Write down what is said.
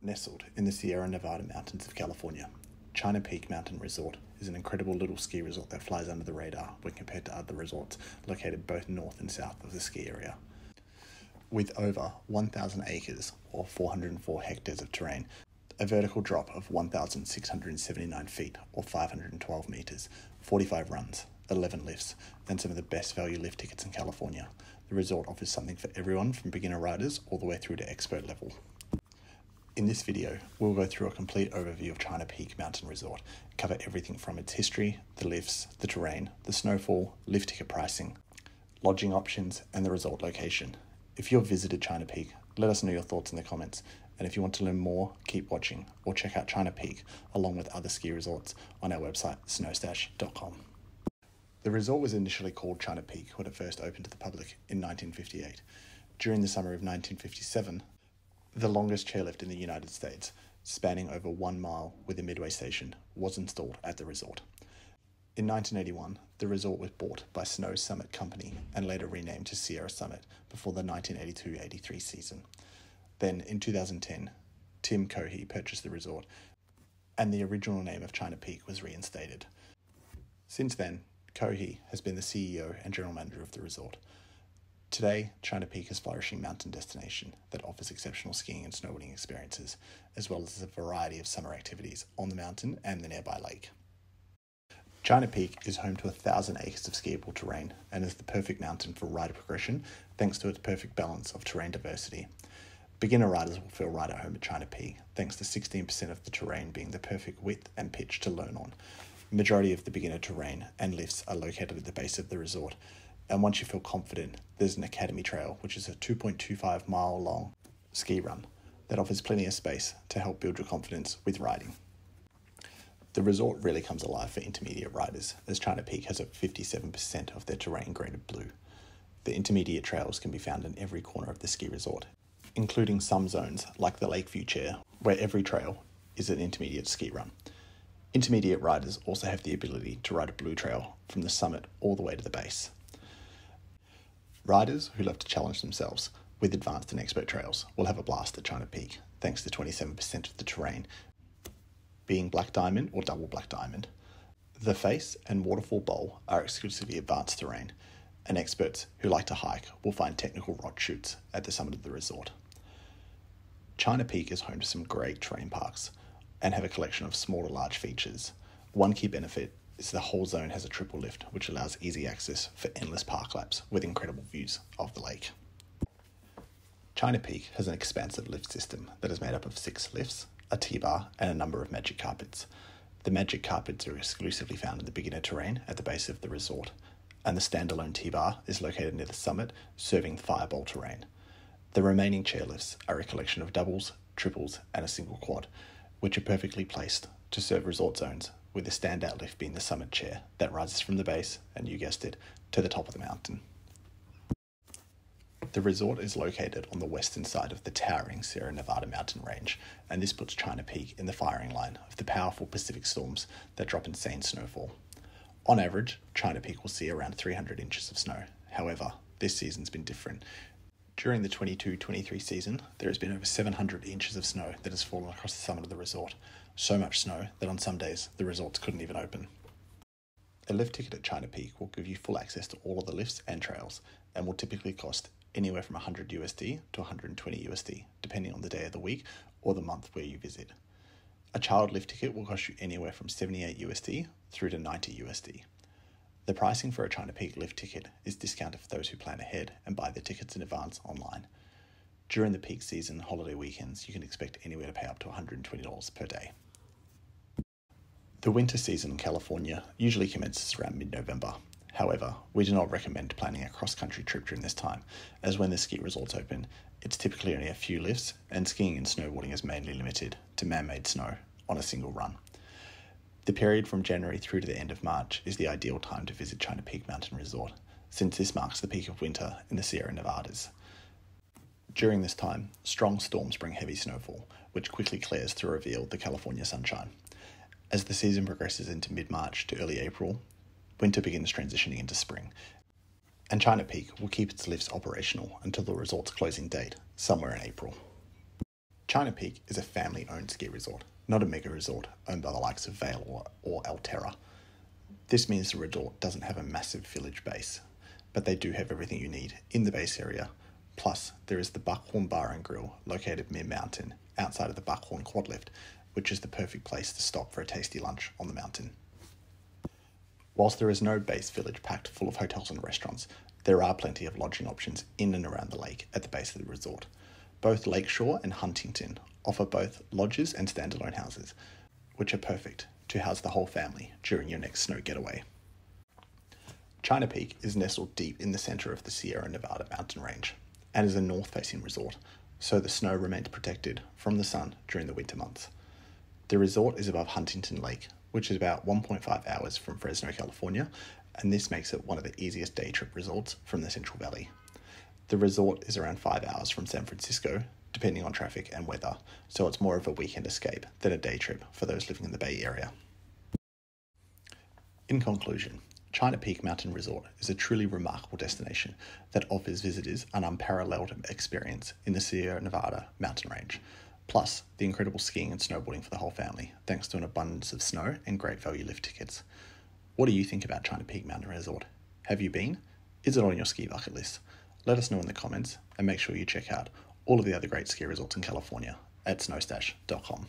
Nestled in the Sierra Nevada mountains of California, China Peak Mountain Resort is an incredible little ski resort that flies under the radar when compared to other resorts located both north and south of the ski area. With over 1,000 acres or 404 hectares of terrain, a vertical drop of 1,679 feet or 512 meters, 45 runs, 11 lifts, and some of the best value lift tickets in California, the resort offers something for everyone from beginner riders all the way through to expert level. In this video, we'll go through a complete overview of China Peak Mountain Resort, cover everything from its history, the lifts, the terrain, the snowfall, lift ticket pricing, lodging options, and the resort location. If you've visited China Peak, let us know your thoughts in the comments, and if you want to learn more, keep watching, or check out China Peak along with other ski resorts on our website, snowstash.com. The resort was initially called China Peak when it first opened to the public in 1958. During the summer of 1957, the longest chairlift in the United States, spanning over 1 mile with a midway station, was installed at the resort. In 1981, the resort was bought by Snow Summit Company and later renamed to Sierra Summit before the 1982-83 season. Then, in 2010, Tim Cohey purchased the resort, and the original name of China Peak was reinstated. Since then, Cohey has been the CEO and general manager of the resort. Today, China Peak is a flourishing mountain destination that offers exceptional skiing and snowboarding experiences, as well as a variety of summer activities on the mountain and the nearby lake. China Peak is home to 1,000 acres of skiable terrain and is the perfect mountain for rider progression thanks to its perfect balance of terrain diversity. Beginner riders will feel right at home at China Peak thanks to 16% of the terrain being the perfect width and pitch to learn on. The majority of the beginner terrain and lifts are located at the base of the resort, and once you feel confident, there's an Academy Trail, which is a 2.25 mile long ski run that offers plenty of space to help build your confidence with riding. The resort really comes alive for intermediate riders, as China Peak has over 57% of their terrain graded blue. The intermediate trails can be found in every corner of the ski resort, including some zones like the Lakeview Chair, where every trail is an intermediate ski run. Intermediate riders also have the ability to ride a blue trail from the summit all the way to the base. Riders who love to challenge themselves with advanced and expert trails will have a blast at China Peak, thanks to 27% of the terrain being black diamond or double black diamond. The face and waterfall bowl are exclusively advanced terrain, and experts who like to hike will find technical rock chutes at the summit of the resort. China Peak is home to some great terrain parks and have a collection of small to large features. One key benefit is the whole zone has a triple lift, which allows easy access for endless park laps with incredible views of the lake. China Peak has an expansive lift system that is made up of 6 lifts, a T-bar, and a number of magic carpets. The magic carpets are exclusively found in the beginner terrain at the base of the resort, and the standalone T-bar is located near the summit, serving fireball terrain. The remaining chairlifts are a collection of doubles, triples, and a single quad, which are perfectly placed to serve resort zones, with the standout lift being the summit chair that rises from the base, and you guessed it, to the top of the mountain. The resort is located on the western side of the towering Sierra Nevada mountain range, and this puts China Peak in the firing line of the powerful Pacific storms that drop insane snowfall. On average, China Peak will see around 300 inches of snow. However, this season's been different. During the 22-23 season, there has been over 700 inches of snow that has fallen across the summit of the resort. So much snow that on some days the resorts couldn't even open. A lift ticket at China Peak will give you full access to all of the lifts and trails and will typically cost anywhere from $100 USD to $120 USD, depending on the day of the week or the month where you visit. A child lift ticket will cost you anywhere from $78 USD through to $90 USD. The pricing for a China Peak lift ticket is discounted for those who plan ahead and buy their tickets in advance online. During the peak season holiday weekends, you can expect anywhere to pay up to $120 per day. The winter season in California usually commences around mid-November. However, we do not recommend planning a cross-country trip during this time, as when the ski resorts open, it's typically only a few lifts, and skiing and snowboarding is mainly limited to man-made snow on a single run. The period from January through to the end of March is the ideal time to visit China Peak Mountain Resort, since this marks the peak of winter in the Sierra Nevadas. During this time, strong storms bring heavy snowfall, which quickly clears to reveal the California sunshine. As the season progresses into mid-March to early April, winter begins transitioning into spring, and China Peak will keep its lifts operational until the resort's closing date, somewhere in April. China Peak is a family-owned ski resort, not a mega resort owned by the likes of Vail or Alterra. This means the resort doesn't have a massive village base, but they do have everything you need in the base area. Plus, there is the Buckhorn Bar and Grill located mid-mountain outside of the Buckhorn Quad Lift, which is the perfect place to stop for a tasty lunch on the mountain. Whilst there is no base village packed full of hotels and restaurants, there are plenty of lodging options in and around the lake at the base of the resort. Both Lakeshore and Huntington offer both lodges and standalone houses, which are perfect to house the whole family during your next snow getaway. China Peak is nestled deep in the centre of the Sierra Nevada mountain range and is a north-facing resort, so the snow remains protected from the sun during the winter months. The resort is above Huntington Lake, which is about 1.5 hours from Fresno, California, and this makes it one of the easiest day trip resorts from the Central Valley. The resort is around 5 hours from San Francisco, depending on traffic and weather, so it's more of a weekend escape than a day trip for those living in the Bay Area. In conclusion, China Peak Mountain Resort is a truly remarkable destination that offers visitors an unparalleled experience in the Sierra Nevada mountain range, plus the incredible skiing and snowboarding for the whole family, thanks to an abundance of snow and great value lift tickets. What do you think about China Peak Mountain Resort? Have you been? Is it on your ski bucket list? Let us know in the comments, and make sure you check out all of the other great ski resorts in California at snowstash.com.